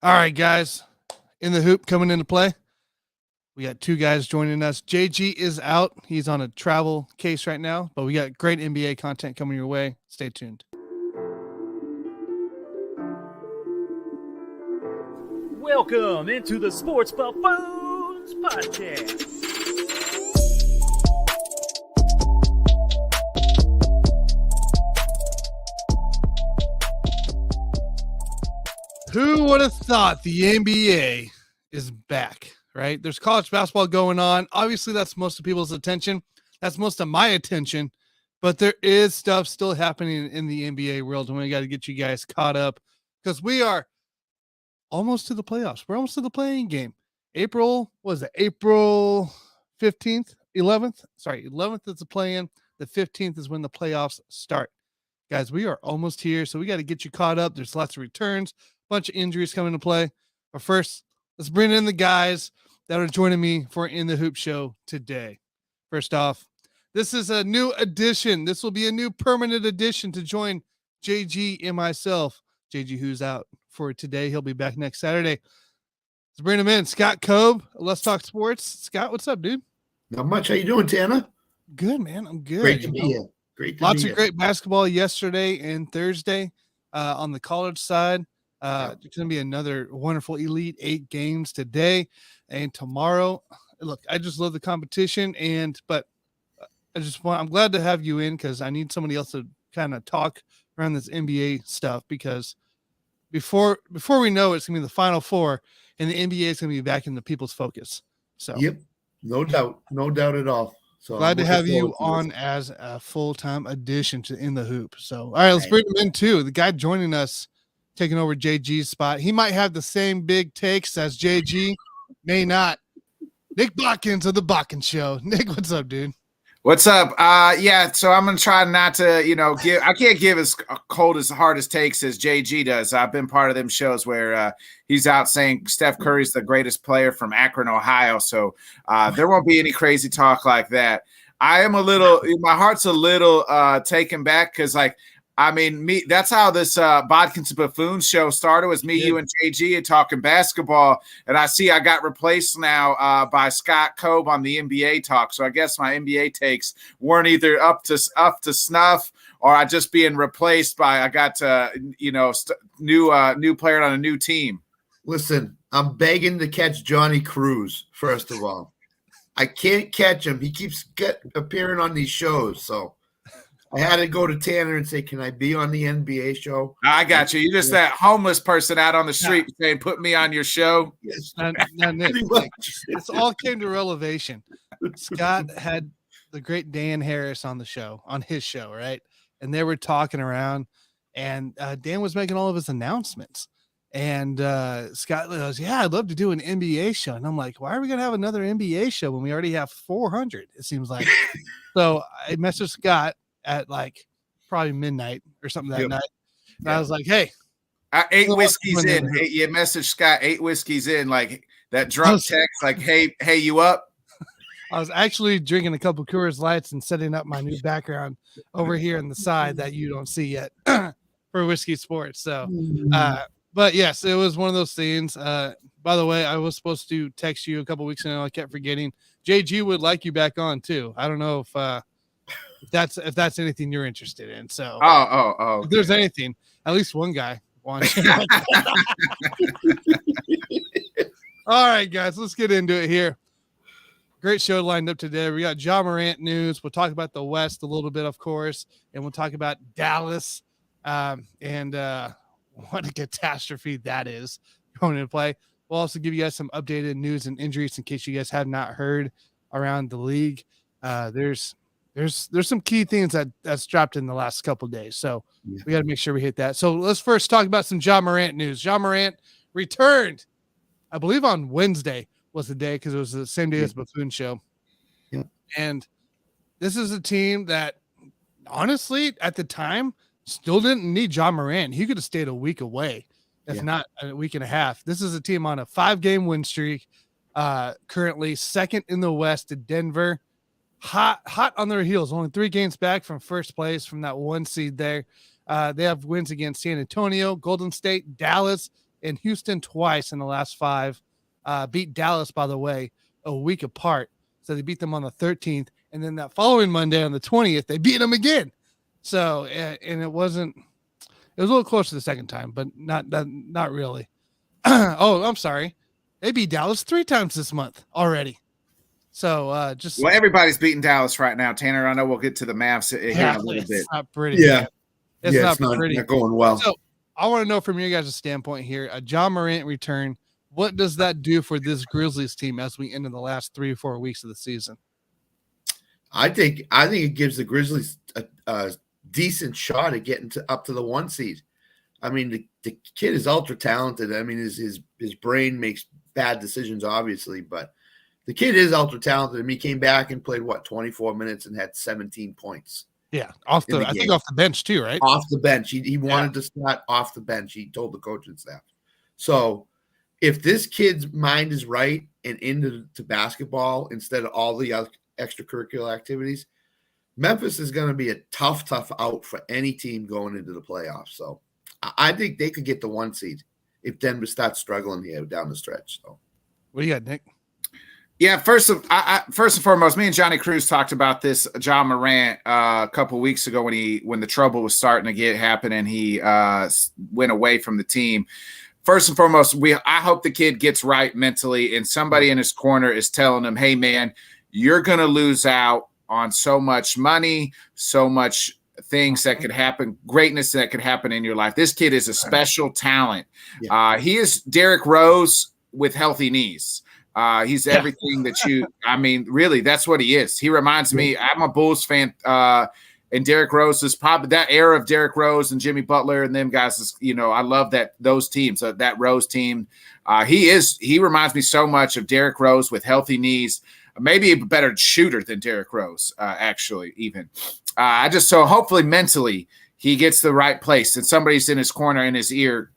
All right, guys, in the hoop coming into play. We got two guys joining us. JG is out. He's on a travel case right now, but we got great NBA content coming your way. Stay tuned. Welcome into the Sports Buffoons Podcast. Who would have thought the NBA is back, right? There's college basketball going on. Obviously, that's most of people's attention. That's most of my attention. But there is stuff still happening in the NBA world, and we got to get you guys caught up because we are almost to the playoffs. We're almost to the playing game. April 15th, 11th? Sorry, 11th is the play-in. The 15th is when the playoffs start. Guys, we are almost here, so we got to get you caught up. There's lots of returns, bunch of injuries coming to play. But first, let's bring in the guys that are joining me for In the Hoop Show today. First off, this is a new addition. This will be a new permanent addition to join JG and myself. JG, who's out for today. He'll be back next Saturday. Let's bring him in. Scott Cobe, Let's Talk Sports. Scott, what's up, dude? Not much. How you doing, Tanner? Good, man. I'm good. Great to be here. Lots of great basketball yesterday and Thursday on the college side. There's going to be another wonderful Elite 8 games today and tomorrow. Look, I just love the competition, but I'm glad to have you in because I need somebody else to kind of talk around this NBA stuff because before we know it's going to be the Final Four and the NBA is going to be back in the people's focus. So, yep, no doubt at all. So glad to have you on as a full-time addition to In the Hoop. So, all right, let's bring him in too. The guy joining us, taking over JG's spot. He might have the same big takes as JG, may not. Nick Botkins of the Botkins Show. Nick, what's up, dude? What's up? So I'm gonna try not to, I can't give as cold as hardest takes as JG does. I've been part of them shows where he's out saying Steph Curry's the greatest player from Akron, Ohio. So there won't be any crazy talk like that. I am my heart's a little taken back because that's how this Bodkins and Buffoons show started, was me, you, and JG and talking basketball. And I got replaced now by Scott Cobe on the NBA talk. So I guess my NBA takes weren't either up to snuff or I just being replaced by new player on a new team. Listen, I'm begging to catch Johnny Cruz, first of all. I can't catch him. He keeps appearing on these shows, so I had to go to Tanner and say, can I be on the NBA show? I got you. You're just that homeless person out on the street saying, put me on your show. Yes. It's all came to revelation. Scott had the great Dan Harris on his show, right? And they were talking around, and Dan was making all of his announcements. And Scott goes, yeah, I'd love to do an NBA show. And I'm like, why are we going to have another NBA show when we already have 400, it seems like. So I messaged Scott at probably midnight or something that night. And I was like, hey. 8 whiskeys in. Hey, you messaged Scott 8 whiskeys in, like that drunk text, like, hey, you up? I was actually drinking a couple Coors Lights and setting up my new background over here on the side that you don't see yet for Whiskey Sports. So, but yes, it was one of those things. By the way, I was supposed to text you a couple weeks ago. I kept forgetting. JG would like you back on too. I don't know if if that's anything you're interested in. So, okay. If there's anything, at least one guy wants. All right, guys, let's get into it here. Great show lined up today. We got Ja Morant news. We'll talk about the West a little bit, of course, and we'll talk about Dallas and what a catastrophe that is going into play. We'll also give you guys some updated news and injuries in case you guys have not heard around the league. There's some key things that's dropped in the last couple of days. So we got to make sure we hit that. So let's first talk about some Ja Morant news. Ja Morant returned, I believe on Wednesday was the day because it was the same day as Buffoon Show. Yeah. And this is a team that honestly at the time still didn't need Ja Morant. He could have stayed a week away, if not a week and a half. This is a team on a 5-game win streak, currently second in the West to Denver. Hot on their heels, only 3 games back from first place from that 1 seed there. They have wins against San Antonio, Golden State, Dallas, and Houston twice in the last 5. Beat Dallas, by the way, a week apart. So they beat them on the 13th, and then that following Monday on the 20th, they beat them again. So, and it was a little closer the second time, but not really. Oh, I'm sorry. They beat Dallas 3 times this month already. So well, everybody's beating Dallas right now, Tanner. I know we'll get to the Mavs here in a little bit. It's not pretty. Yeah. Man. It's not pretty. Not going well. So I want to know from your guys' standpoint here, a John Morant return. What does that do for this Grizzlies team as we enter the last 3 or 4 weeks of the season? I think it gives the Grizzlies a decent shot at getting up to the 1 seed. I mean, the kid is ultra talented. I mean, his brain makes bad decisions, obviously, but the kid is ultra talented. I mean, he came back and played 24 minutes and had 17 points. Yeah, I think off the bench too, right? Off the bench. He wanted to start off the bench. He told the coaching staff. So if this kid's mind is right and into basketball instead of all the other extracurricular activities, Memphis is going to be a tough out for any team going into the playoffs. So I think they could get the 1 seed if Denver starts struggling here down the stretch. So what do you got, Nick? Yeah, first and foremost, me and Johnny Cruz talked about this John Morant a couple weeks ago when the trouble was starting to happen and he went away from the team. First and foremost, I hope the kid gets right mentally and somebody in his corner is telling him, hey, man, you're going to lose out on so much money, so much things that could happen, greatness that could happen in your life. This kid is a special talent. Yeah. He is Derrick Rose with healthy knees. He's everything really, that's what he is. He reminds me, I'm a Bulls fan, and Derrick Rose is probably that era of Derrick Rose and Jimmy Butler and them guys is, I love those teams, that Rose team. He reminds me so much of Derrick Rose with healthy knees, maybe a better shooter than Derrick Rose, actually, even. So hopefully mentally he gets the right place and somebody's in his corner, in his ear,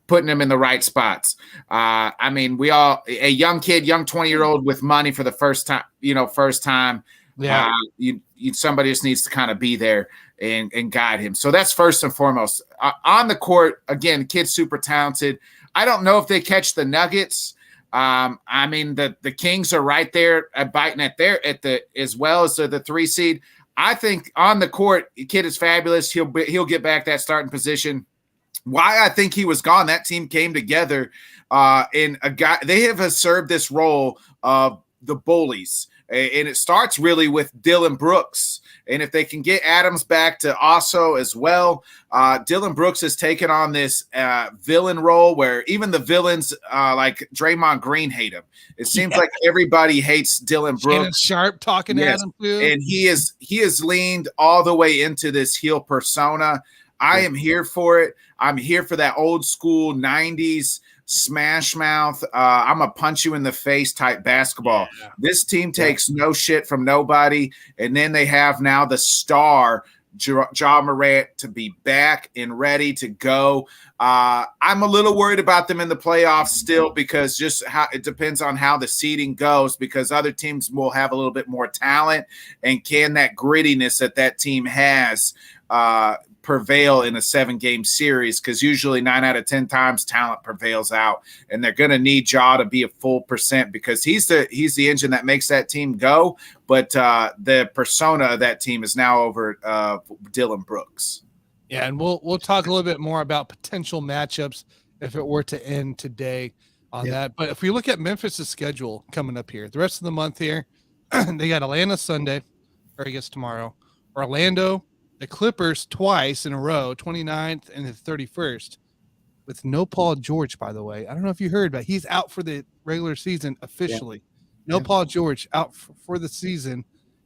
putting him in the right spots. I mean, a young kid, young 20-year-old with money for the first time. Yeah. Somebody just needs to kind of be there and guide him. So that's first and foremost. On the court, again, the kid's super talented. I don't know if they catch the Nuggets. I mean, the Kings are right there biting as well as the 3 seed. I think on the court, the kid is fabulous. He'll get back that starting position. Why I think he was gone, that team came together they have served this role of the bullies. And it starts really with Dillon Brooks. And if they can get Adams back to also as well, Dillon Brooks has taken on this villain role where even the villains like Draymond Green hate him. It seems like everybody hates Dillon Brooks. Shannon Sharp talking at him too. And he has leaned all the way into this heel persona. I am here for it. I'm here for that old school 90s smash mouth. I'm a punch you in the face type basketball. Yeah. This team takes no shit from nobody. And then they have now the star, Ja Morant, to be back and ready to go. I'm a little worried about them in the playoffs still because just how it depends on how the seeding goes, because other teams will have a little bit more talent, and can that grittiness that team has prevail in a 7-game series, because usually 9 out of 10 times talent prevails out, and they're going to need Ja to be a full percent because he's the engine that makes that team go. But the persona of that team is now over Dillon Brooks. Yeah, and we'll talk a little bit more about potential matchups if it were to end today on that. But if we look at Memphis' schedule coming up here, the rest of the month here, they got Atlanta Sunday, or I guess tomorrow, Orlando, the Clippers twice in a row, 29th and the 31st, with no Paul George, by the way. I don't know if you heard, but he's out for the regular season officially. Yeah. No Paul George out for the season.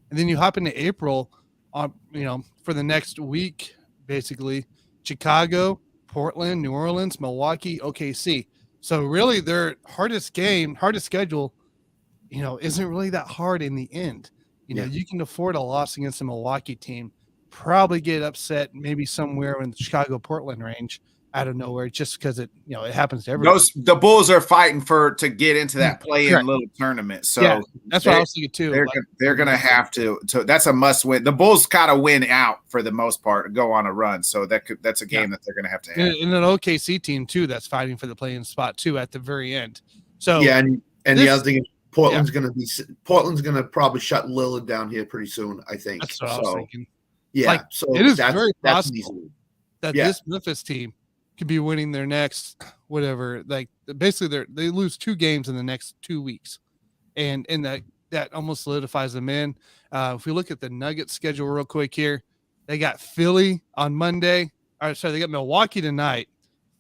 And then you hop into April, for the next week, basically, Chicago, Portland, New Orleans, Milwaukee, OKC. So really their hardest schedule, isn't really that hard in the end. You can afford a loss against a Milwaukee team, probably get upset maybe somewhere in the Chicago Portland range, out of nowhere just because it happens to everybody. The Bulls are fighting to get into that play-in Correct. little tournament. So yeah, that's what I was thinking too. They're going to have to. That's a must win. The Bulls kind of win out for the most part, go on a run. So that's a game that they're going to have. And an OKC team too that's fighting for the play-in spot too at the very end. So yeah, and the other thing is Portland's going to probably shut Lillard down here pretty soon. I think that's what I was thinking. Yeah, so it is very possible that this Memphis team could be winning their next whatever. Like basically, they lose 2 games in the next 2 weeks, and that almost solidifies them in. If we look at the Nuggets schedule real quick here, they got Philly on Monday. They got Milwaukee tonight,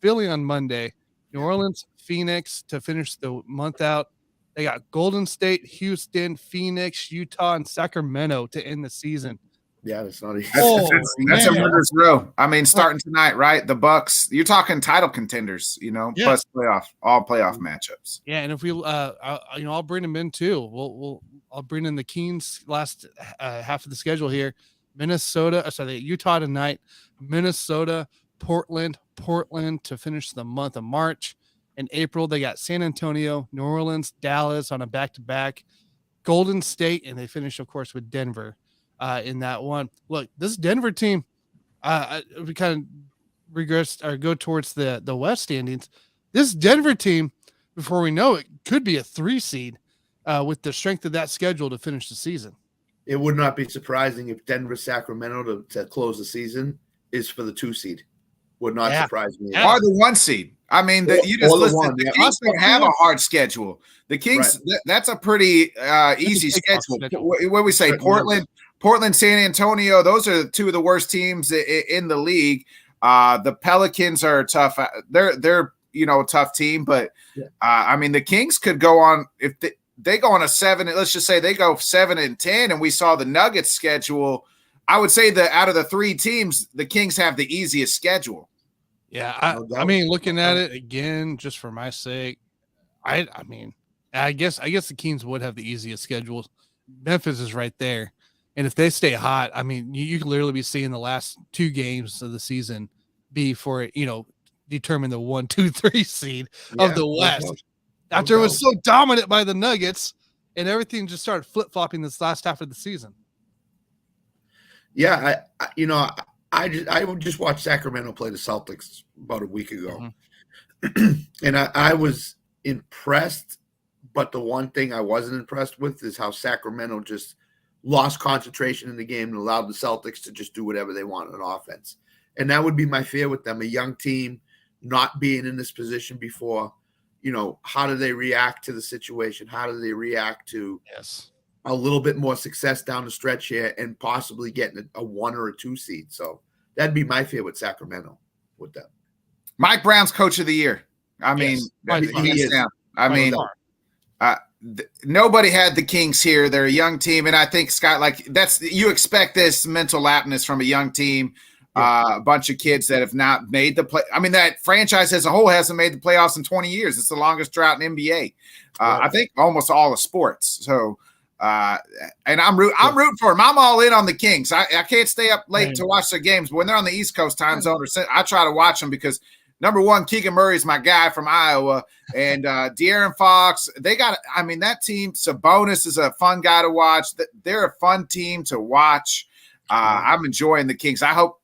Philly on Monday, New Orleans, Phoenix to finish the month out. They got Golden State, Houston, Phoenix, Utah, and Sacramento to end the season. Yeah, that's not easy. That's a murder's row. I mean, starting tonight, right? The Bucks. You're talking title contenders, plus all playoff matchups. Yeah, and if we, I'll bring them in too. I'll bring in the Kings last half of the schedule here. Utah tonight, Minnesota, Portland to finish the month of March. In April, they got San Antonio, New Orleans, Dallas on a back-to-back, Golden State, and they finish, of course, with Denver. In that one. Look, this Denver team, we kind of regress or go towards the West standings. This Denver team, before we know it, could be a 3 seed with the strength of that schedule to finish the season. It would not be surprising if Denver, Sacramento to close the season is for the 2 seed. Would not surprise me. Or the 1 seed. I mean, the Kings don't have a hard schedule. The Kings, that's a pretty easy schedule. What we say, Portland, San Antonio, those are 2 of the worst teams in the league. The Pelicans are tough. They're a tough team, but I mean, the Kings could go on if they go on a 7. Let's just say they go 7-10, and we saw the Nuggets schedule. I would say that out of the 3 teams, the Kings have the easiest schedule. Yeah, I mean, looking at it again, just for my sake, I guess the Kings would have the easiest schedule. Memphis is right there. And if they stay hot, I mean, you could literally be seeing the last 2 games of the season be for, determine the 1, 2, 3 seed of the West. After it was so dominant by the Nuggets and everything just started flip-flopping this last half of the season. Yeah, I just watched Sacramento play the Celtics about a week ago. Mm-hmm. And I was impressed, but the one thing I wasn't impressed with is how Sacramento just lost concentration in the game and allowed the Celtics to just do whatever they want on offense. And that would be my fear with them, a young team not being in this position before. How do they react to the situation? How do they react to a little bit more success down the stretch here and possibly getting a 1 or a 2 seed? So that'd be my fear with Sacramento with them. Mike Brown's coach of the year. I mean, he is. I mean, nobody had the Kings here. They're a young team, and I think Scott, you expect this mental aptness from a young team, a bunch of kids that have not made the play. I mean, that franchise as a whole hasn't made the playoffs in 20 years. It's the longest drought in NBA. I think almost all the sports. So, and I'm rooting for them. I'm all in on the Kings. I can't stay up late to watch their games, but when they're on the East Coast time zone, I try to watch them because. Number 1, Keegan Murray is my guy from Iowa, and De'Aaron Fox. That team. Sabonis is a fun guy to watch. They're a fun team to watch. I'm enjoying the Kings. I hope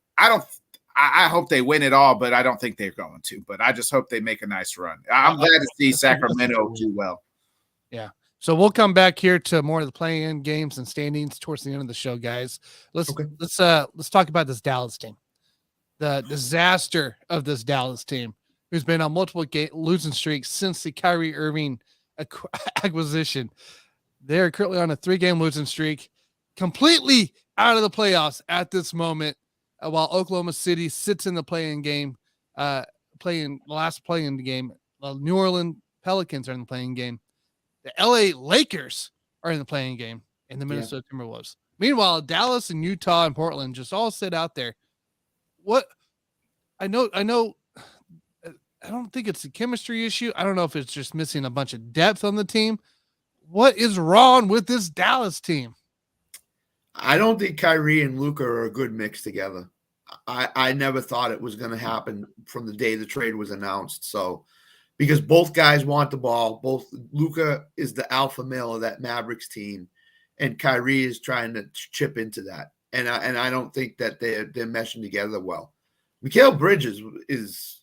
they win it all, but I don't think they're going to. But I just hope they make a nice run. I'm glad to see Sacramento do well. Yeah. So we'll come back here to more of the play-in games and standings towards the end of the show, guys. Let's talk about this Dallas team. The disaster of this Dallas team, who's been on multiple losing streaks since the Kyrie Irving acquisition. They're currently on a 3-game losing streak, completely out of the playoffs at this moment, while Oklahoma City sits in the play-in game, last play-in game. New Orleans Pelicans are in the play-in game. The LA Lakers are in the play-in game, and the Minnesota Timberwolves. Meanwhile, Dallas and Utah and Portland just all sit out there. What I know, I don't think it's a chemistry issue. I don't know if it's just missing a bunch of depth on the team. What is wrong with this Dallas team? I don't think Kyrie and Luka are a good mix together. I never thought it was going to happen from the day the trade was announced. So, because both guys want the ball, both Luka is the alpha male of that Mavericks team, and Kyrie is trying to chip into that. And I don't think that they're meshing together well. Mikal Bridges is,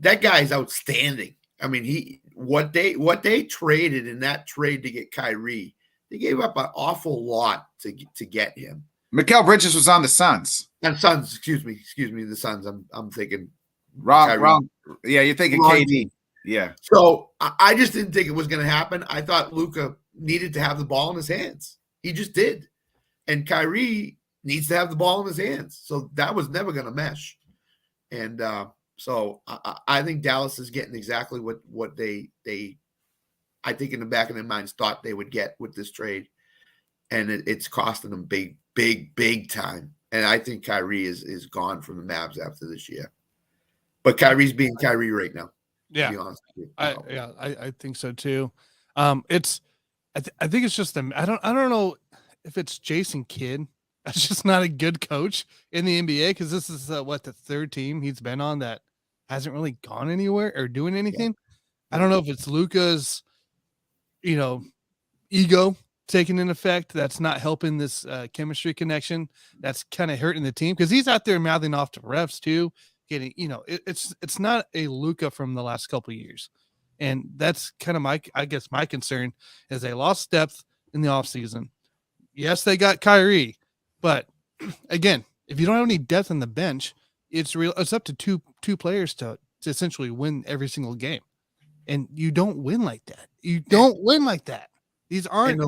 that guy is outstanding. I mean, what they traded in that trade to get Kyrie, they gave up an awful lot to get him. Mikal Bridges was on the Suns. And Suns, excuse me, the Suns. I'm thinking wrong. Yeah, you're thinking wrong KD. team. Yeah. So I just didn't think it was going to happen. I thought Luka needed to have the ball in his hands. He just did, and Kyrie needs to have the ball in his hands. So that was never going to mesh. And so I think Dallas is getting exactly what they I think in the back of their minds thought they would get with this trade, and it's costing them big time. And I think Kyrie is gone from the Mavs after this year. But Kyrie's being Kyrie right now. Yeah, to be honest with you. I think so too. I think it's just them. I don't know if it's Jason Kidd. That's just not a good coach in the NBA, because this is the third team he's been on that hasn't really gone anywhere or doing anything. Yeah. I don't know if it's Luka's, ego taking in effect that's not helping this chemistry connection that's kind of hurting the team, because he's out there mouthing off to refs too, getting it's not a Luka from the last couple of years. And that's kind of my concern is they lost depth in the offseason. Yes, they got Kyrie, but again, if you don't have any depth on the bench, it's up to two players to essentially win every single game. And you don't win like that. These aren't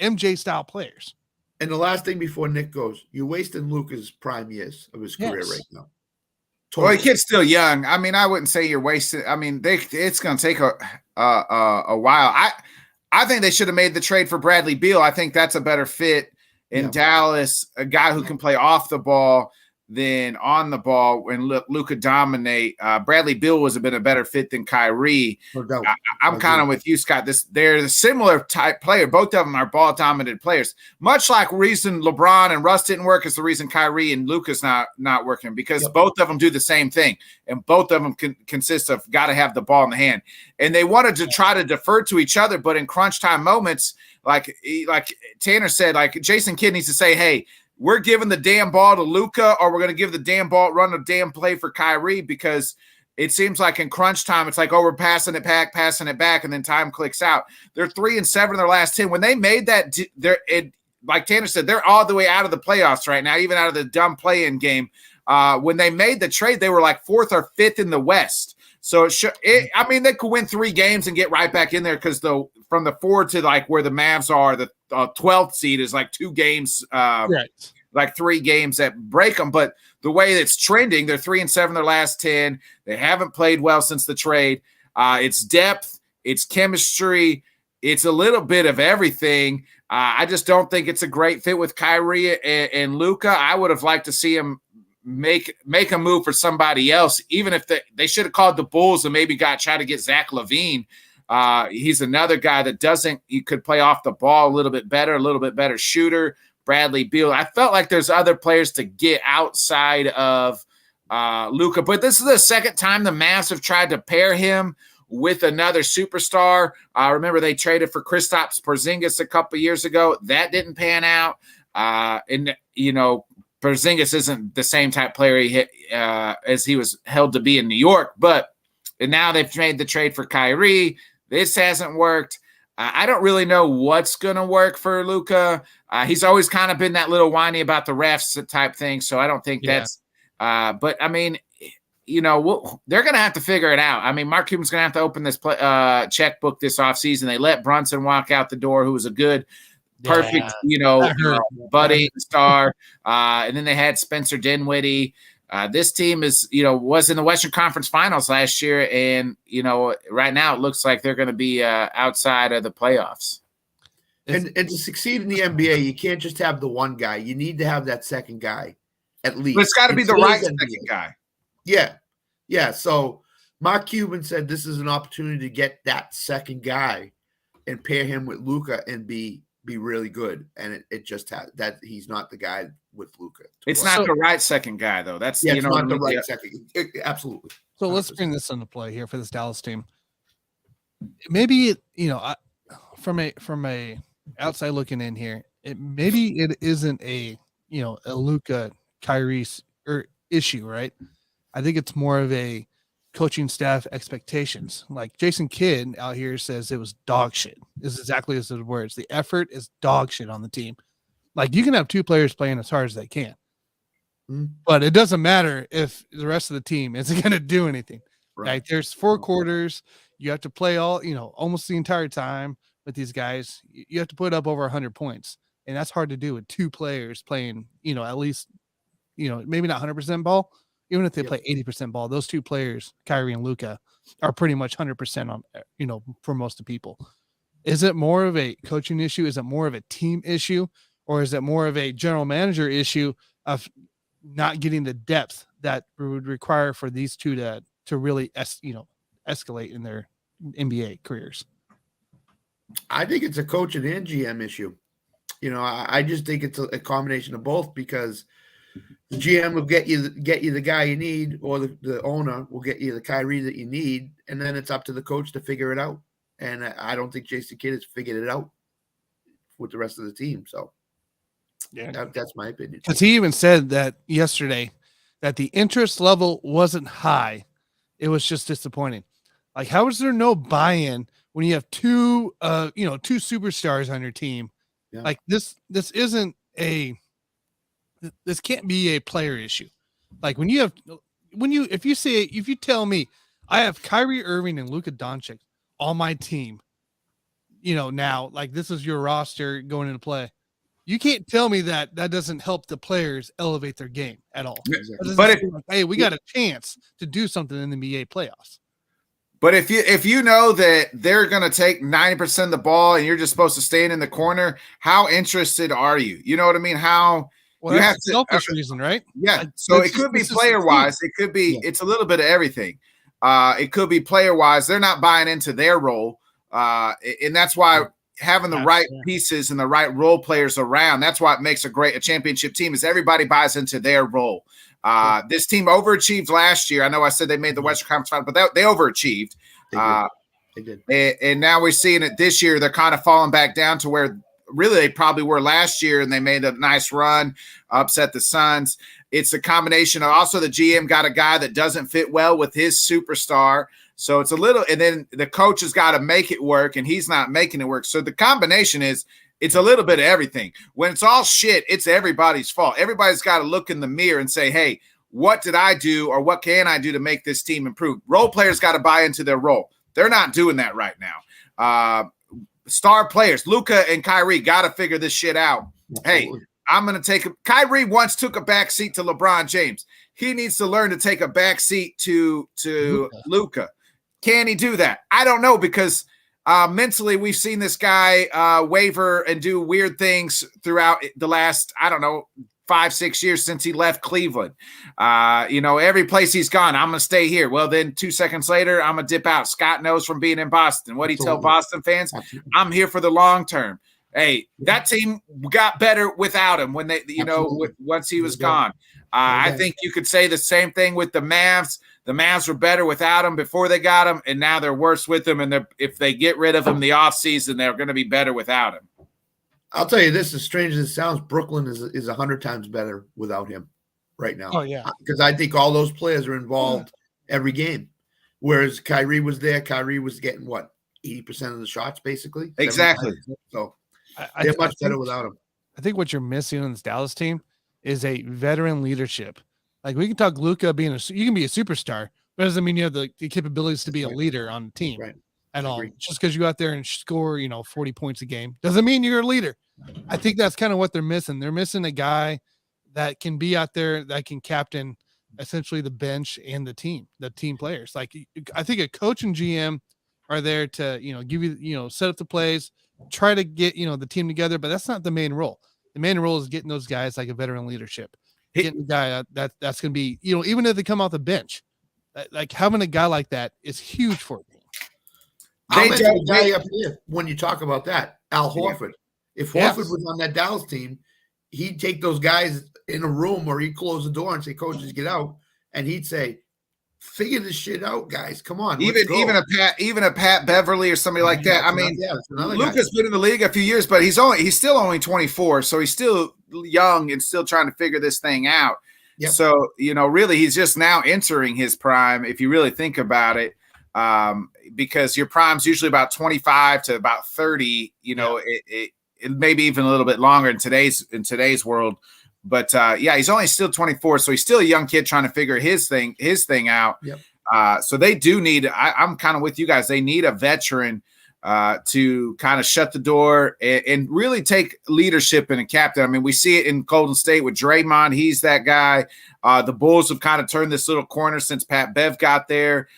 MJ style players. And the last thing before Nick goes, you're wasting Luka's prime years of his career right now. Totally. Well, the kid's still young. I mean, I wouldn't say you're wasting. I mean, it's going to take a while. I think they should have made the trade for Bradley Beal. I think that's a better fit in Dallas, a guy who can play off the ball than on the ball when Luka dominate. Bradley Beal was a better fit than Kyrie. I'm kind of with you, Scott. They're a similar type player. Both of them are ball dominant players. Much like reason LeBron and Russ didn't work is the reason Kyrie and Luka's not working, because both of them do the same thing, and both of them consist of got to have the ball in the hand. And they wanted to try to defer to each other, but in crunch time moments, like Tanner said, like Jason Kidd needs to say, hey, we're giving the damn ball to Luka, or we're going to give the damn ball, run a damn play for Kyrie, because it seems like in crunch time, it's like, oh, we're passing it back, and then time clicks out. They're 3-7 in their last 10. When they made that, like Tanner said, they're all the way out of the playoffs right now, even out of the dumb play-in game. When they made the trade, they were like 4th or 5th in the West. So I mean, they could win 3 games and get right back in there, because from the 4 to like where the Mavs are, the 12th seed is like 2 games, like 3 games that break them. But the way it's trending, they're 3-7 in their last 10. They haven't played well since the trade. It's depth, it's chemistry, it's a little bit of everything. I just don't think it's a great fit with Kyrie and Luka. I would have liked to see him make a move for somebody else, even if they should have called the Bulls and maybe try to get Zach LaVine. He's another guy that he could play off the ball a little bit better shooter. Bradley Beal. I felt like there's other players to get outside of Luka, but this is the second time the Mavs have tried to pair him with another superstar. Remember they traded for Kristaps Porzingis a couple years ago. That didn't pan out. And Porzingis isn't the same type player as he was held to be in New York, and now they've made the trade for Kyrie. This hasn't worked. I don't really know what's going to work for Luka. He's always kind of been that little whiny about the refs type thing, so I don't think that's but, I mean, they're going to have to figure it out. I mean, Mark Cuban's going to have to open this checkbook this offseason. They let Brunson walk out the door, who was a good – perfect, buddy star. And then they had Spencer Dinwiddie. This team was in the Western Conference Finals last year, and right now it looks like they're going to be outside of the playoffs. And to succeed in the NBA, you can't just have the one guy. You need to have that second guy, at least. But it's got to be the right second guy. Yeah. So Mark Cuban said this is an opportunity to get that second guy and pair him with Luka and be be really good, and it just has that he's not the guy with Luka. It's not the right second guy though. That's it's not the right second. Absolutely. So 100%. Let's bring this into play here for this Dallas team. Maybe from a outside looking in here, maybe it isn't a Luka Kyrie issue, right? I think it's more of a coaching staff expectations. Like Jason Kidd out here says it was dog shit. This is exactly his words. The effort is dog shit on the team. Like you can have two players playing as hard as they can, but it doesn't matter if the rest of the team isn't going to do anything. Right. Like there's 4 quarters. You have to play almost the entire time with these guys. You have to put up over 100 points. And that's hard to do with 2 players playing, at least, maybe not 100% ball. Even if they play 80% ball, those 2 players, Kyrie and Luka, are pretty much 100% on, for most of people. Is it more of a coaching issue? Is it more of a team issue? Or is it more of a general manager issue of not getting the depth that would require for these 2 to really, escalate in their NBA careers? I think it's a coaching and GM issue. I just think it's a combination of both, because the GM will get you the guy you need, or the owner will get you the Kyrie that you need, and then it's up to the coach to figure it out. And I don't think Jason Kidd has figured it out with the rest of the team. So, yeah, that's my opinion. Because he even said that yesterday that the interest level wasn't high; it was just disappointing. Like, how is there no buy-in when you have 2 superstars on your team? Yeah. Like this isn't this can't be a player issue. Like if you tell me I have Kyrie Irving and Luka Doncic on my team, now, like this is your roster going into play. You can't tell me that doesn't help the players elevate their game at all. But hey, we got a chance to do something in the NBA playoffs. But if you know that they're going to take 90% of the ball and you're just supposed to stand in the corner, how interested are you? You know what I mean? Well, you have to, selfish reason, right? Yeah. Like, so it could be player wise. It could be. Yeah. It's a little bit of everything. It could be player wise. They're not buying into their role, and that's why having the right pieces and the right role players around. That's why it makes a championship team. Is everybody buys into their role. This team overachieved last year. I know I said they made the Western Conference Final, but they overachieved. They did. And now we're seeing it this year. They're kind of falling back down to where really they probably were last year, and they made a nice run, upset the Suns. It's a combination of also the GM got a guy that doesn't fit well with his superstar. So it's a little, and then the coach has got to make it work, and he's not making it work. So the combination is, it's a little bit of everything. When it's all shit, it's everybody's fault. Everybody's got to look in the mirror and say, hey, what did I do, or what can I do to make this team improve? Role players got to buy into their role. They're not doing that right now. Star players, Luka and Kyrie, got to figure this shit out. Absolutely. Hey, I'm going to take – Kyrie once took a back seat to LeBron James. He needs to learn to take a back seat to Luka. Can he do that? I don't know, because mentally we've seen this guy waver and do weird things throughout the last, 5-6 years since he left Cleveland. Every place he's gone, I'm going to stay here. Well, then 2 seconds later, I'm going to dip out. Scott knows from being in Boston. What do you tell Boston fans? Absolutely. I'm here for the long term. Hey, that team got better without him when they, once he was gone. I think you could say the same thing with the Mavs. The Mavs were better without him before they got him, and now they're worse with him. And if they get rid of him the offseason, they're going to be better without him. I'll tell you this, as strange as it sounds, Brooklyn is 100 times better without him right now. Oh, yeah. Because I think all those players are involved every game. Whereas Kyrie was there. Kyrie was getting, 80% of the shots, basically? Exactly. So they're much better without him. I think what you're missing on this Dallas team is a veteran leadership. Like, we can talk Luka being you can be a superstar, but it doesn't mean you have the capabilities to be a leader on the team. Right. At all. Just because you go out there and score, 40 points a game doesn't mean you're a leader. I think that's kind of what they're missing. They're missing a guy that can be out there, that can captain essentially the bench and the team players. Like, I think a coach and GM are there to, give you, set up the plays, try to get, the team together, but that's not the main role. The main role is getting those guys like a veteran leadership, getting a guy that's going to be, even if they come off the bench, like having a guy like that is huge for them. I'll mention a guy up here when you talk about that, Al Horford. If Yes. Horford was on that Dallas team, he'd take those guys in a room or he'd close the door and say, coaches, get out. And he'd say, figure this shit out, guys. Come on. Let's go. Even a Pat Beverly or somebody like that. I mean, Luka's been in the league a few years, but he's still only 24, so he's still young and still trying to figure this thing out. Yep. So, really he's just now entering his prime if you really think about it. Because your prime's usually about 25 to about 30, it maybe even a little bit longer in today's world. But he's only still 24, so he's still a young kid trying to figure his thing out. Yep. So they do need. I'm kind of with you guys. They need a veteran to kind of shut the door and really take leadership in a captain. I mean, we see it in Golden State with Draymond. He's that guy. The Bulls have kind of turned this little corner since Pat Bev got there.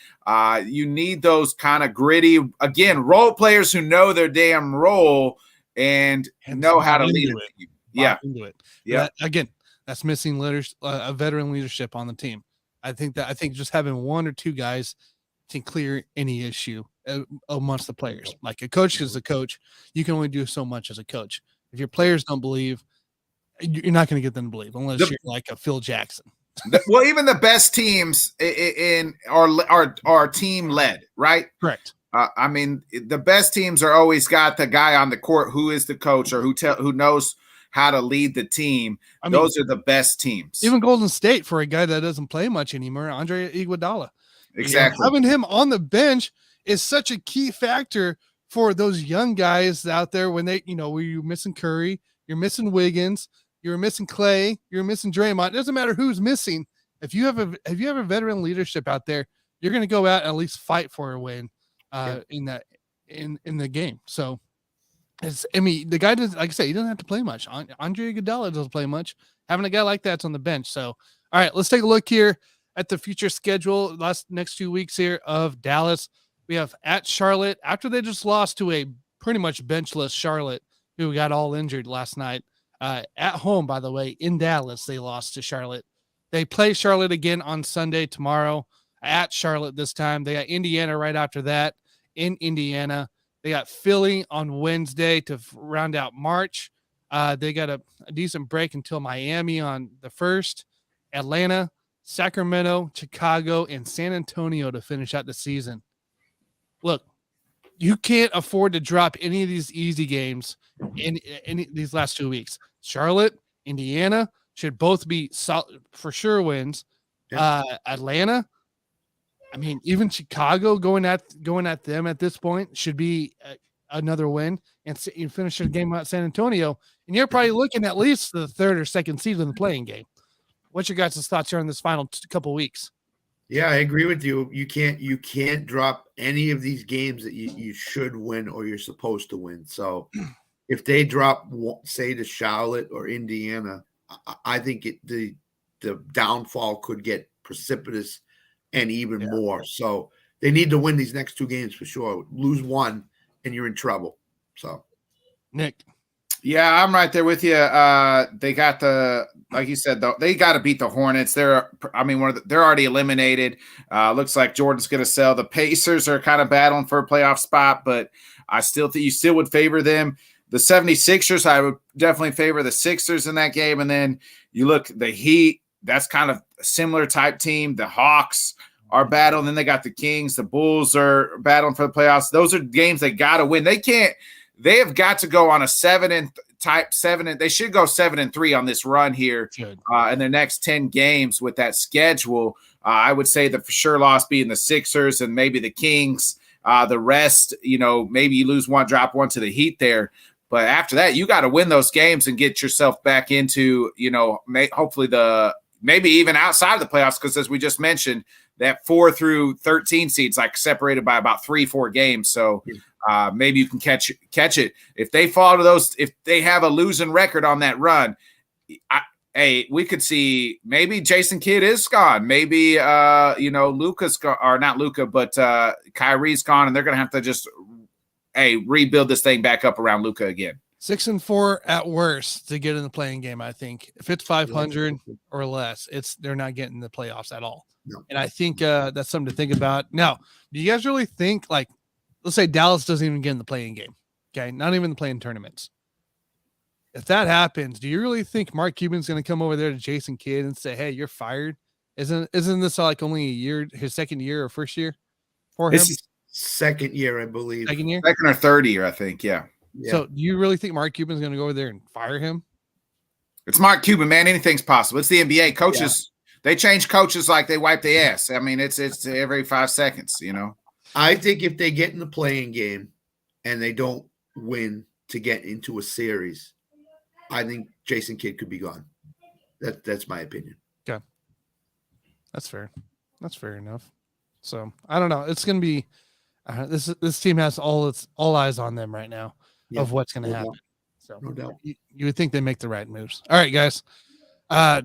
You need those kind of gritty, again, role players who know their damn role and know how to lead it. Yeah. Yeah. Again, that's missing a veteran leadership on the team. I think just having one or two guys can clear any issue amongst the players. Like a coach is a coach. You can only do so much as a coach. If your players don't believe, you're not going to get them to believe unless you're like a Phil Jackson. Well, even the best teams are team led, right? Correct. I mean, the best teams are always got the guy on the court who is the coach or who knows how to lead the team. Those are the best teams. Even Golden State, for a guy that doesn't play much anymore, Andre Iguodala. Exactly. Having him on the bench is such a key factor for those young guys out there when they, where you're missing Curry, you're missing Wiggins, you're missing Clay, you're missing Draymond. It doesn't matter who's missing. If you have a veteran leadership out there, you're going to go out and at least fight for a win in the game. So the guy doesn't, like I say, he doesn't have to play much. Andre Iguodala doesn't play much. Having a guy like that's on the bench. So, all right, let's take a look here at the future schedule next 2 weeks here of Dallas. We have at Charlotte after they just lost to a pretty much benchless Charlotte who got all injured last night. At home, by the way, in Dallas, they lost to Charlotte. They play Charlotte again on Sunday tomorrow at Charlotte this time. They got Indiana right after that in Indiana. They got Philly on Wednesday to round out March. They got a decent break until Miami on the 1st, Atlanta, Sacramento, Chicago, and San Antonio to finish out the season. Look, you can't afford to drop any of these easy games in these last 2 weeks. Charlotte, Indiana should both be for sure wins. Yeah. Atlanta, I mean, even Chicago going at them at this point should be another win, and you finish the game out San Antonio, and you're probably looking at least the third or second seed in the playing game. What's your guys' thoughts here on this final couple weeks? Yeah, I agree with you. You can't drop any of these games that you should win or you're supposed to win. So if they drop, say, to Charlotte or Indiana, I think the downfall could get precipitous and even more. So they need to win these next 2 games for sure. Lose one and you're in trouble. So, Nick. Yeah, I'm right there with you. They got like you said, though, they got to beat the Hornets. They're already eliminated. Looks like Jordan's going to sell. The Pacers are kind of battling for a playoff spot, but I still think you still would favor them. The 76ers, I would definitely favor the Sixers in that game. And then you look, the Heat, that's kind of a similar type team. The Hawks are battling. Then they got the Kings. The Bulls are battling for the playoffs. Those are games they got to win. They have got to go on a 7 and they should go 7-3 on this run here in their next 10 games with that schedule. I would say the for sure loss being the Sixers and maybe the Kings. The rest, maybe you lose one, drop one to the Heat there. But after that, you got to win those games and get yourself back into, hopefully maybe even outside of the playoffs, because as we just mentioned, that 4 through 13 seeds like separated by about 3-4 games. So maybe you can catch it. If they fall to those, if they have a losing record on that run, we could see maybe Jason Kidd is gone. Maybe Luka's gone, or not Luka, but Kyrie's gone, and they're going to have to just rebuild this thing back up around Luka again. 6-4 at worst to get in the playing game. I think if it's 500 or less, they're not getting the playoffs at all. No. And I think that's something to think about. Now, do you guys really think, like, let's say Dallas doesn't even get in the playing game? Okay, not even the playing tournaments. if that happens, do you really think Mark Cuban's going to come over there to Jason Kidd and say, "Hey, you're fired"? Isn't this like only a year, his second year or first year for him? This is second year, I believe. Second year, Second or third year, I think. Yeah. So, do you really think Mark Cuban's going to go over there and fire him? It's Mark Cuban, man. Anything's possible. It's the NBA. Coaches, they change coaches like they wipe their ass. I mean, it's every 5 seconds, you know. I think if they get in the playing game and they don't win to get into a series, I think Jason Kidd could be gone. That's my opinion. Okay. That's fair. That's fair enough. So I don't know. It's going to be this team has all eyes on them right now of what's going to happen. So no doubt. You would think they make the right moves. All right, guys.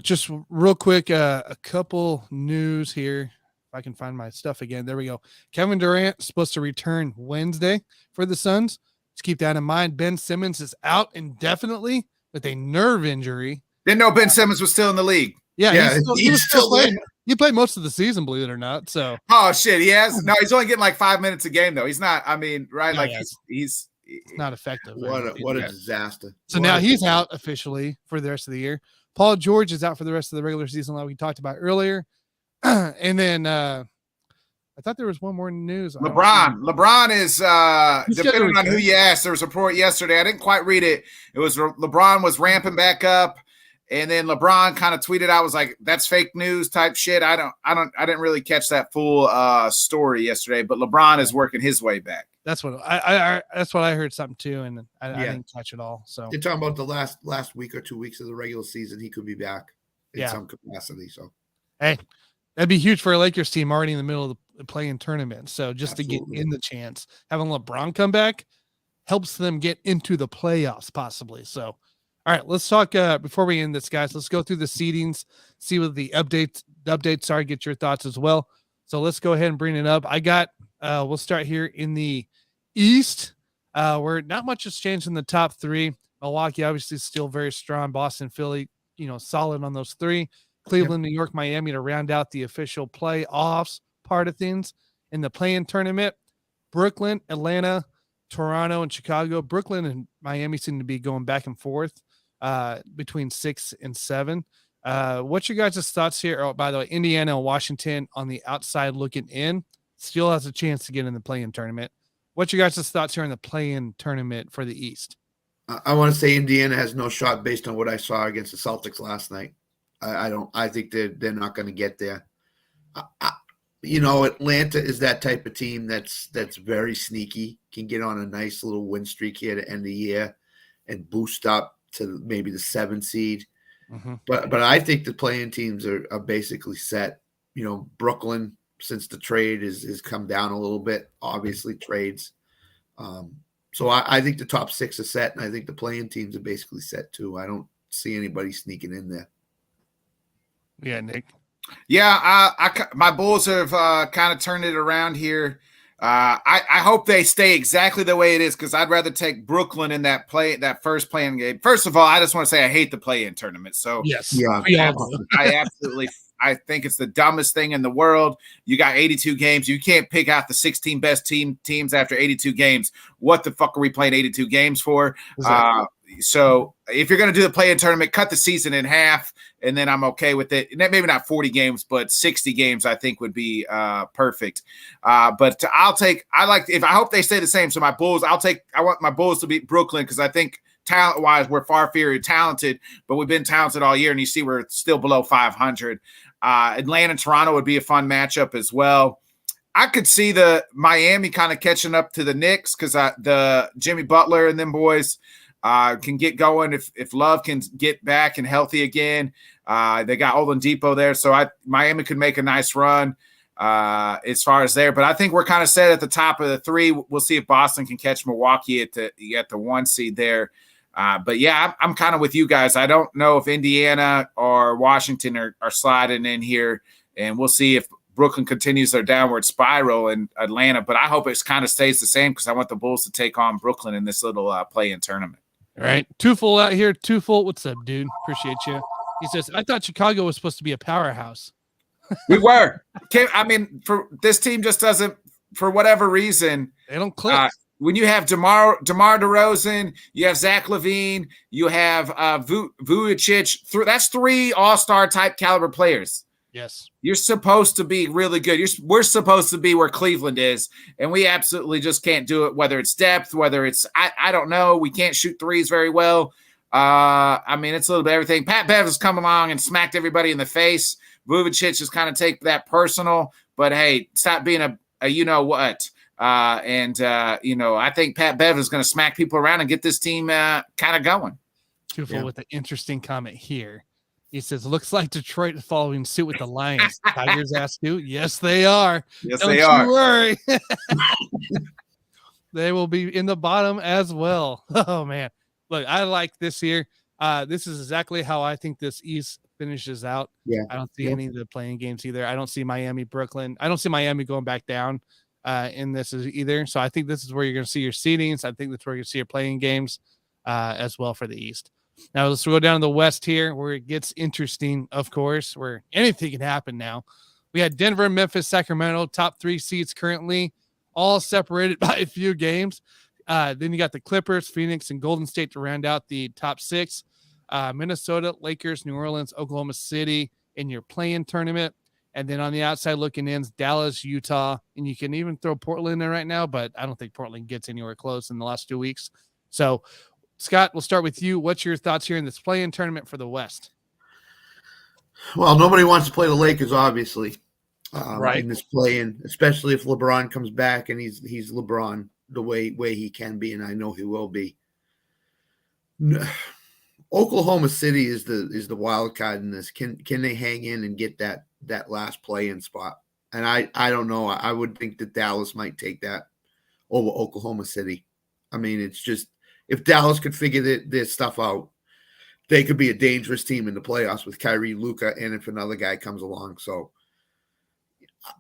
Just real quick, a couple news here. If I can find my stuff again. There we go. Kevin Durant is supposed to return Wednesday for the Suns. Just keep that in mind. Ben Simmons is out indefinitely with a nerve injury. Didn't know Ben Simmons was still in the league. Yeah, he's still playing. He played most of the season, believe it or not. So, oh shit, he has. No, he's only getting like 5 minutes a game though. He's not. I mean, right? No, like yeah. he's not effective. What a disaster. So now he's out officially for the rest of the year. Paul George is out for the rest of the regular season, like we talked about earlier. And then I thought there was one more news. LeBron is depending on who you ask. There was a report yesterday. I didn't quite read it. It was LeBron was ramping back up, and then LeBron kind of tweeted out, was like, "That's fake news" type shit. I didn't really catch that full story yesterday, but LeBron is working his way back. That's what I heard something too, and I didn't catch it all. So you're talking about the last week or 2 weeks of the regular season, he could be back in some capacity. So hey, that'd be huge for a Lakers team already in the middle of the play-in tournament. So just to get in the chance, having LeBron come back helps them get into the playoffs possibly. So, all right, let's talk before we end this, guys. Let's go through the seedings, see what the updates are. Get your thoughts as well. So let's go ahead and bring it up. I got. We'll start here in the East, where not much has changed in the top three. Milwaukee obviously still very strong. Boston, Philly, solid on those three. Cleveland, New York, Miami to round out the official playoffs part of things. In the play-in tournament, Brooklyn, Atlanta, Toronto, and Chicago. Brooklyn and Miami seem to be going back and forth between 6 and 7. What's your guys' thoughts here? Oh, by the way, Indiana and Washington on the outside looking in still has a chance to get in the play-in tournament. What's your guys' thoughts here in the play-in tournament for the East? I want to say Indiana has no shot based on what I saw against the Celtics last night. I think they're not going to get there. Atlanta is that type of team that's very sneaky, can get on a nice little win streak here to end the year and boost up to maybe the 7 seed. Mm-hmm. But I think the play-in teams are basically set. Brooklyn, since the trade has come down a little bit, obviously trades. So I think the top 6 are set, and I think the play-in teams are basically set too. I don't see anybody sneaking in there. Yeah, Nick. Yeah, my Bulls have kind of turned it around here. I hope they stay exactly the way it is, because I'd rather take Brooklyn in that first play-in game. First of all, I just want to say I hate the play-in tournament. So yes, I think it's the dumbest thing in the world. You got 82 games. You can't pick out the 16 best teams after 82 games. What the fuck are we playing 82 games for? Exactly. So if you're going to do the play-in tournament, cut the season in half, and then I'm okay with it. Maybe not 40 games, but 60 games I think would be perfect. But I hope they stay the same. So my Bulls, I want my Bulls to beat Brooklyn, because I think talent-wise we're far inferior talented, but we've been talented all year, and you see we're still below 500. Atlanta and Toronto would be a fun matchup as well. I could see the Miami kind of catching up to the Knicks, because the Jimmy Butler and them boys can get going if Love can get back and healthy again. They got Oladipo there, so Miami could make a nice run as far as there. But I think we're kind of set at the top of the 3. We'll see if Boston can catch Milwaukee at the 1 seed there. But yeah, I'm kind of with you guys. I don't know if Indiana or Washington are sliding in here, and we'll see if Brooklyn continues their downward spiral in Atlanta. But I hope it kind of stays the same, because I want the Bulls to take on Brooklyn in this little play-in tournament. All right. Twofold out here. Twofold, what's up, dude? Appreciate you. He says, I thought Chicago was supposed to be a powerhouse. We were. For this team just doesn't, for whatever reason. They don't click. when you have DeMar DeRozan, you have Zach LaVine, you have Vujicic, that's 3 all-star type caliber players. Yes. You're supposed to be really good. We're supposed to be where Cleveland is, and we absolutely just can't do it, whether it's depth, whether it's I don't know. We can't shoot threes very well. I mean, it's a little bit of everything. Pat Bev has come along and smacked everybody in the face. Vujicic has kind of take that personal, but hey, stop being a you know what. I think Pat Bev is going to smack people around and get this team kind of going. Twofold with an interesting comment here. He says, looks like Detroit is following suit with the Lions. Tigers ask you. Yes, they are. Yes, Don't they you are. worry. They will be in the bottom as well. Oh, man. Look, I like this year. This is exactly how I think this East finishes out. Yeah. I don't see any of the playing games either. I don't see Miami, Brooklyn. I don't see Miami going back down in this either. So I think this is where you're going to see your seedings. I think that's where you're going to see your playing games as well for the East. Now let's go down to the West here where it gets interesting, of course, where anything can happen now. We had Denver, Memphis, Sacramento, top 3 seeds currently, all separated by a few games. Then you got the Clippers, Phoenix, and Golden State to round out the top 6. Minnesota, Lakers, New Orleans, Oklahoma City in your play-in tournament. And then on the outside looking in, Dallas, Utah, and you can even throw Portland in there right now, but I don't think Portland gets anywhere close in the last 2 weeks. So, Scott, we'll start with you. What's your thoughts here in this play-in tournament for the West? Well, nobody wants to play the Lakers, obviously, right? In this play-in, especially if LeBron comes back and he's LeBron the way he can be, and I know he will be. Oklahoma City is the wild card in this. Can they hang in and get that last play-in spot? And I don't know. I would think that Dallas might take that over Oklahoma City. I mean, it's just if Dallas could figure their stuff out, they could be a dangerous team in the playoffs with Kyrie, Luka, and if another guy comes along. So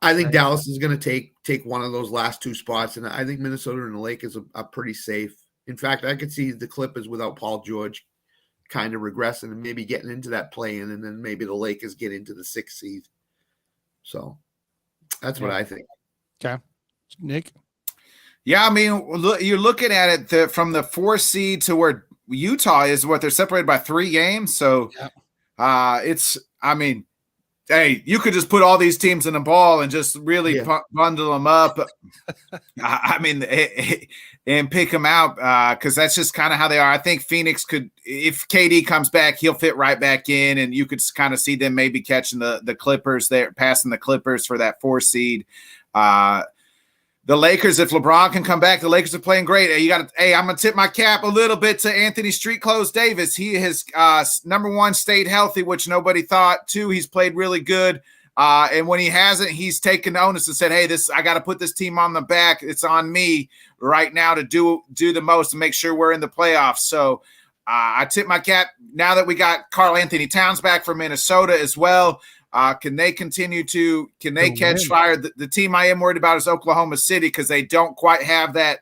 I think Dallas is going to take one of those last 2 spots, and I think Minnesota and the Lakers are pretty safe. In fact, I could see the Clippers without Paul George kind of regressing and maybe getting into that play-in, and then maybe the Lakers get into the 6th seed. So that's what I think. Okay. Nick? Yeah, I mean, you're looking at it from the 4th seed to where Utah is. What, they're separated by 3 games, so I mean, hey, you could just put all these teams in a ball and just really bundle them up. I mean, and pick them out because that's just kind of how they are. I think Phoenix could, if KD comes back, he'll fit right back in, and you could kind of see them maybe catching the Clippers there, passing the Clippers for that 4 seed. The Lakers, if LeBron can come back, the Lakers are playing great. I'm gonna tip my cap a little bit to Anthony Street Clothes Davis. He has number 1 stayed healthy, which nobody thought. 2, he's played really good. And when he hasn't, he's taken onus and said, "Hey, I got to put this team on the back. It's on me right now to do the most and make sure we're in the playoffs." So I tip my cap now that we got Karl Anthony Towns back from Minnesota as well. Can they catch fire? The team I am worried about is Oklahoma City because they don't quite have that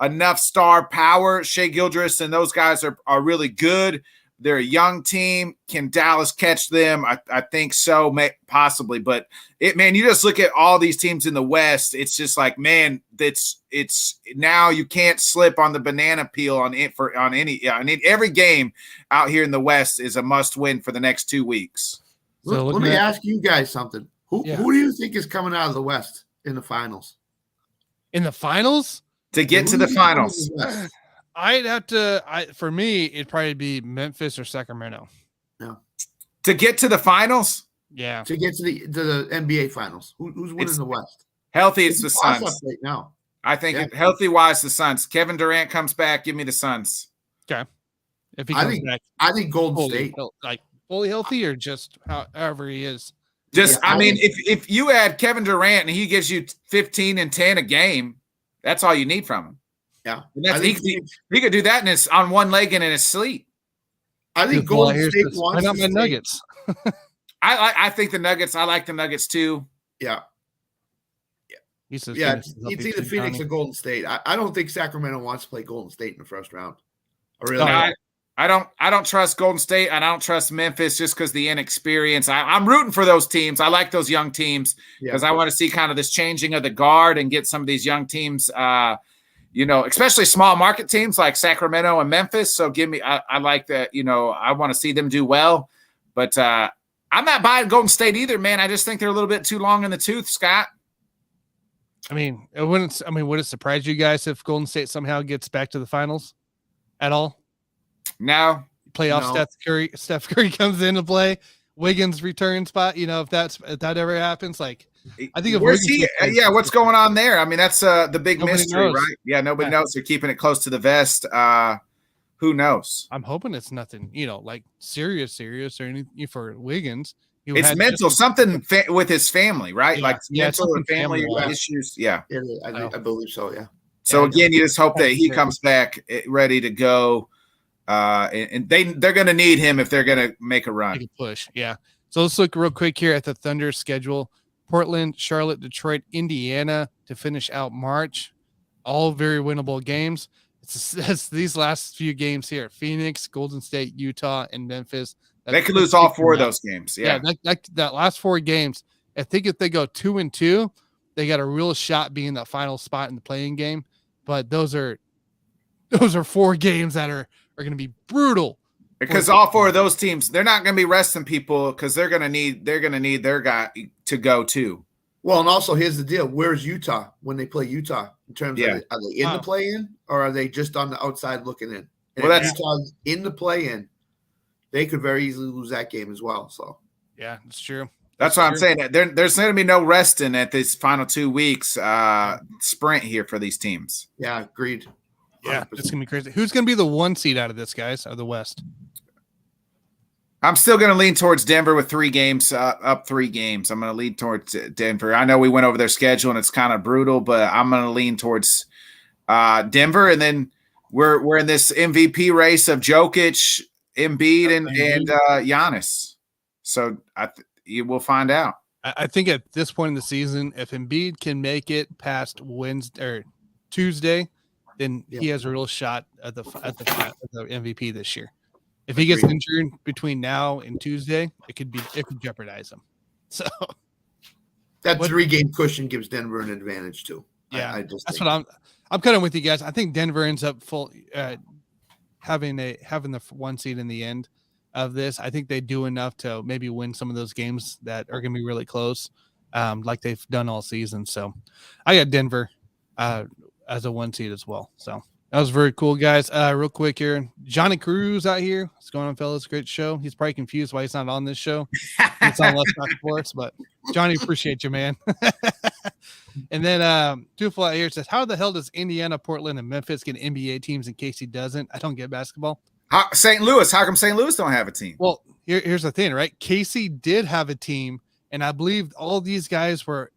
enough star power. Shai Gilgeous and those guys are really good. They're a young team. Can Dallas catch them? I think so, possibly. But you just look at all these teams in the West. It's just like, man, it's now you can't slip on the banana peel on every game out here in the West is a must win for the next 2 weeks. So let me ask you guys something. Who do you think is coming out of the West in the finals? In the finals? To get to the finals. I'd have to for me, it'd probably be Memphis or Sacramento. Yeah. To get to the finals? Yeah. To get to the NBA finals. Who's winning the West? Healthy, it's the Suns. Right now. I think healthy-wise, the Suns. Kevin Durant comes back, give me the Suns. Okay. If he comes back. I think Golden State. Like fully healthy or just however he is? If you add Kevin Durant and he gives you 15 and 10 a game, that's all you need from him. Yeah. He could do that on one leg and in his sleep. I think Golden State wants to my Nuggets. I think the Nuggets, I like the Nuggets too. Yeah. He says it's either Phoenix or Golden State. I don't think Sacramento wants to play Golden State in the first round. I don't trust Golden State. I don't trust Memphis just because the inexperience. I'm rooting for those teams. I like those young teams because I want to see kind of this changing of the guard and get some of these young teams especially small market teams like Sacramento and Memphis. So I like that. I want to see them do well, but I'm not buying Golden State either, man. I just think they're a little bit too long in the tooth, Scott. Would it surprise you guys if Golden State somehow gets back to the finals at all? No. Playoff no. Steph Curry comes into play. Wiggins return spot. If that ever happens, I think of where's he? What's going on there? I mean, that's the big mystery, knows. Right? Yeah, nobody knows. They're keeping it close to the vest. Who knows? I'm hoping it's nothing, serious or anything for Wiggins. It's mental, something with his family, right? Yeah, mental and family issues. Yeah, I believe so. Yeah. So again, you just hope that he comes back ready to go. And they're going to need him if they're going to make a run. Make a push, yeah. So let's look real quick here at the Thunder schedule. Portland, Charlotte, Detroit, Indiana to finish out March. All very winnable games. It's these last few games here. Phoenix, Golden State, Utah, and Memphis. They could lose all 4 of those games. Yeah, that last 4 games. I think if they go 2-2, they got a real shot being that final spot in the playing game. But those are 4 games that are going to be brutal. Because all 4 of those teams, they're not going to be resting people because they're going to need their guy to go too. Well, and also here's the deal: where's Utah when they play Utah? In terms of are they in the play-in or are they just on the outside looking in? And if Utah's in the play-in, they could very easily lose that game as well. So yeah, it's true. That's what I'm saying. There's going to be no resting at this final 2 weeks sprint here for these teams. Yeah, agreed. 100%. Yeah, it's gonna be crazy. Who's gonna be the 1 seed out of this, guys, of the West? I'm still going to lean towards Denver with 3 games, up 3 games. I'm going to lean towards Denver. I know we went over their schedule and it's kind of brutal, but I'm going to lean towards Denver. And then we're in this MVP race of Jokic, Embiid, and Giannis. So you will find out. I think at this point in the season, if Embiid can make it past Wednesday or Tuesday, then he has a real shot at the MVP this year. If he gets injured between now and Tuesday, it could jeopardize him. So that 3-game cushion gives Denver an advantage too. Yeah, that's what I'm kind of with you guys. I think Denver ends up having the 1 seed in the end of this. I think they do enough to maybe win some of those games that are going to be really close, like they've done all season. So I got Denver as a 1 seed as well. So that was very cool, guys. Real quick here, Johnny Cruz out here. What's going on, fellas? Great show. He's probably confused why he's not on this show. It's on Let's Talk Sports, but Johnny, appreciate you, man. And then Twofold out here says, how the hell does Indiana, Portland, and Memphis get NBA teams in case he doesn't? I don't get basketball. St. Louis. How come St. Louis don't have a team? Well, here's the thing, right? Casey did have a team, and I believe all these guys were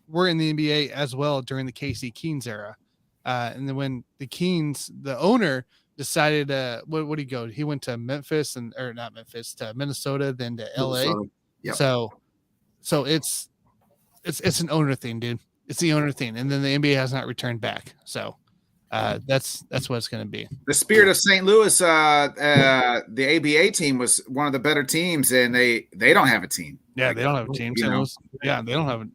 were in the NBA as well during the Casey Keens era. And then when the Keens, the owner, decided, what did he go? He went to Memphis to Minnesota, then to LA. Yep. So it's an owner thing, dude. It's the owner thing, and then the NBA has not returned back. So that's what it's going to be. The Spirit of St. Louis, the ABA team was one of the better teams, and they don't have a team. Yeah, they don't have a team. They don't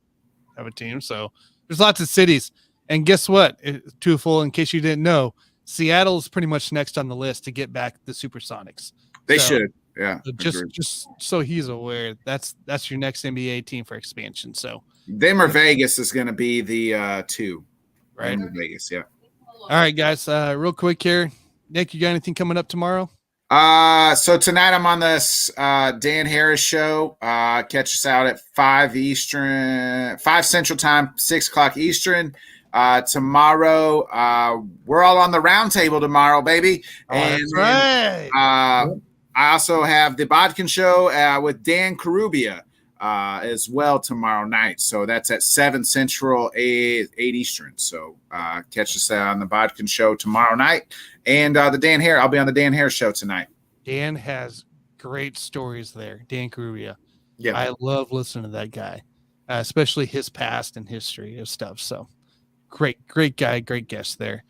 have a team. So there's lots of cities. And guess what? Twofold, in case you didn't know, Seattle's pretty much next on the list to get back the Supersonics. They should. Yeah. Just so he's aware, that's your next NBA team for expansion. So them or Vegas is going to be the 2. Right. Vegas, yeah. All right, guys. Real quick here. Nick, you got anything coming up tomorrow? So tonight I'm on this Dan Harris show. Catch us out at 5 Central Time, 6 o'clock Eastern. Tomorrow, we're all on the round table tomorrow, baby. That's right. I also have the Bodkin show with Dan Carubia as well tomorrow night. So that's at 7 Central, 8 Eastern. So catch us on the Bodkin show tomorrow night. And I'll be on the Dan Harris show tonight. Dan has great stories there. Dan Carubia. Yeah. I love listening to that guy, especially his past and history of stuff. So great guy, great guest there.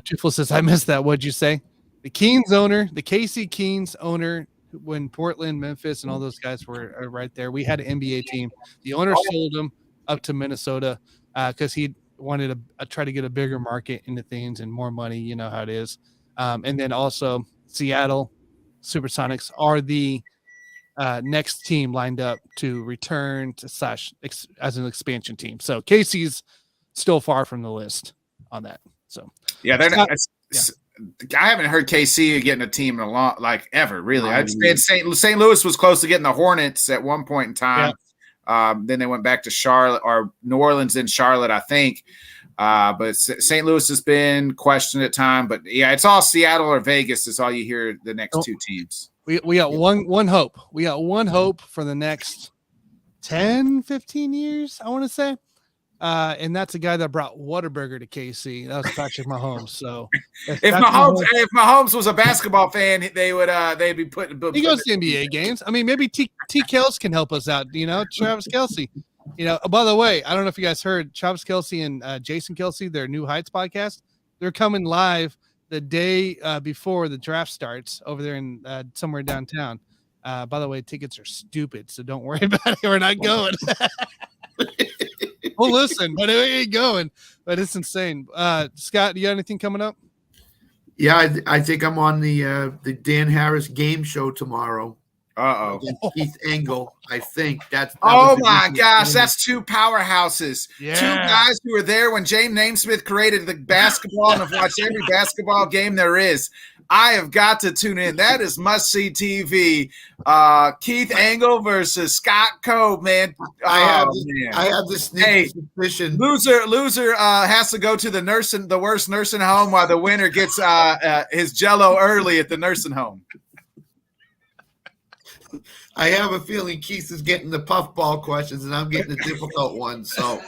Twofold says, I missed that. What'd you say? The Keens owner, the Casey Keens owner, when Portland, Memphis, and all those guys were right there, we had an NBA team. The owner sold them up to Minnesota because he wanted to try to get a bigger market into things and more money. You know how it is. And then also Seattle Supersonics are the next team lined up to return to as an expansion team. So Casey's still far from the list on that. So yeah, they're not. I haven't heard KC getting a team in a long, like ever, really. I'd say St. Louis was close to getting the Hornets at one point in time. Yeah. Then they went back to Charlotte or New Orleans and Charlotte, I think. But St. Louis has been questioned at time. But yeah, it's all Seattle or Vegas is all you hear the next two teams. We got one hope. We got one hope for the next 10, 15 years, I want to say. And that's a guy that brought Whataburger to KC. That was Patrick Mahomes. So if Mahomes was a basketball fan, they'd be putting. He goes to NBA games. I mean, maybe T. Kels can help us out. You know, Travis Kelce. You know, by the way, I don't know if you guys heard Travis Kelce and Jason Kelce, their New Heights podcast. They're coming live the day before the draft starts over there in somewhere downtown. By the way, tickets are stupid, so don't worry about it. We're not going. Well, listen, but it ain't going. But it's insane. Scott, do you got anything coming up? Yeah, I think I'm on the Dan Harris game show tomorrow. Keith Engel, I think that's. Oh my gosh, that's two powerhouses. Yeah. Two guys who were there when James Naismith created the basketball and have watched every basketball game there is. I have got to tune in. That is must-see TV. Keith Engel versus Scott Coe, man. I have this sneaky suspicion. Loser has to go to the worst nursing home while the winner gets his Jell-O early at the nursing home. I have a feeling Keith is getting the puffball questions, and I'm getting the difficult ones. So,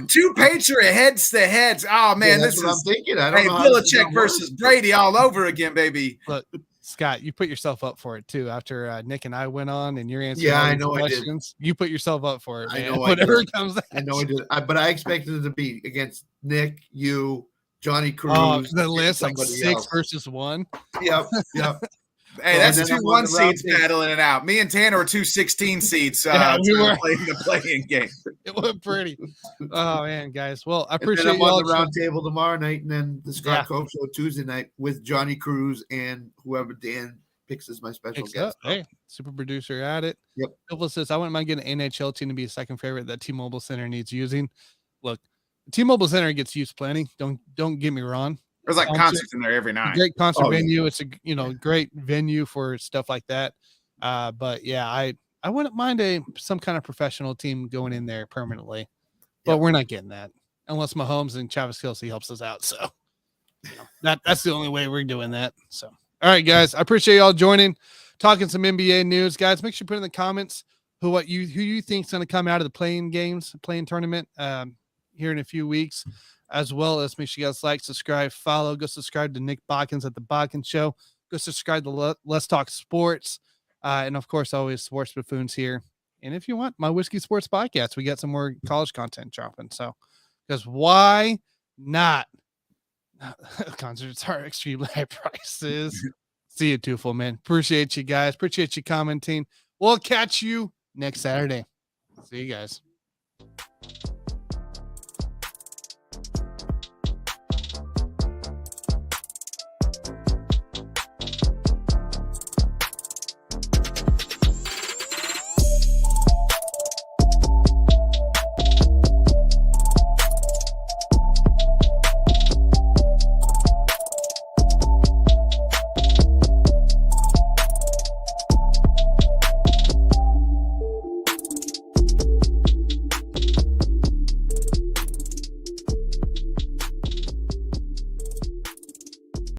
two Patriot heads to heads. Oh man, this is what I'm thinking. I don't know. Belichick versus Brady all over again, baby. Look, Scott, you put yourself up for it too. After Nick and I went on, and you're answering questions, you put yourself up for it. Man. I know. Whatever comes. I know I did. But I expected it to be against Nick, you, Johnny Cruz. Oh, the list like 6 versus 1. Yep. Hey, that's 2 1 seeds battling it out. Me and Tanner were 2 16 seeds. We were playing the playing game. It went pretty. Oh man, guys. Well, I appreciate you on the round table tomorrow night, and then the Scott Cope show Tuesday night with Johnny Cruz and whoever Dan picks as my special guest. Hey, super producer at it. Yep. Phil says, I wouldn't mind getting an NHL team to be a second favorite that T-Mobile Center needs using. Look, T-Mobile Center gets used plenty. Don't get me wrong. There's like concerts in there every night. Great concert venue. It's a great venue for stuff like that. But yeah, I wouldn't mind some kind of professional team going in there permanently. But we're not getting that unless Mahomes and Travis Kelce helps us out. So that's the only way we're doing that. So all right, guys, I appreciate y'all joining, talking some NBA news, guys. Make sure you put in the comments who you think is going to come out of the playing tournament here in a few weeks. As well as make sure you guys like, subscribe, follow, go subscribe to Nick Botkins at the Botkins Show. Go subscribe to Let's Talk Sports. And of course, always Sports Buffoons here. And if you want my Whiskey Sports podcast, we got some more college content dropping. So, because why not? Concerts are extremely high prices. See you, Twofold, man. Appreciate you guys. Appreciate you commenting. We'll catch you next Saturday. See you guys.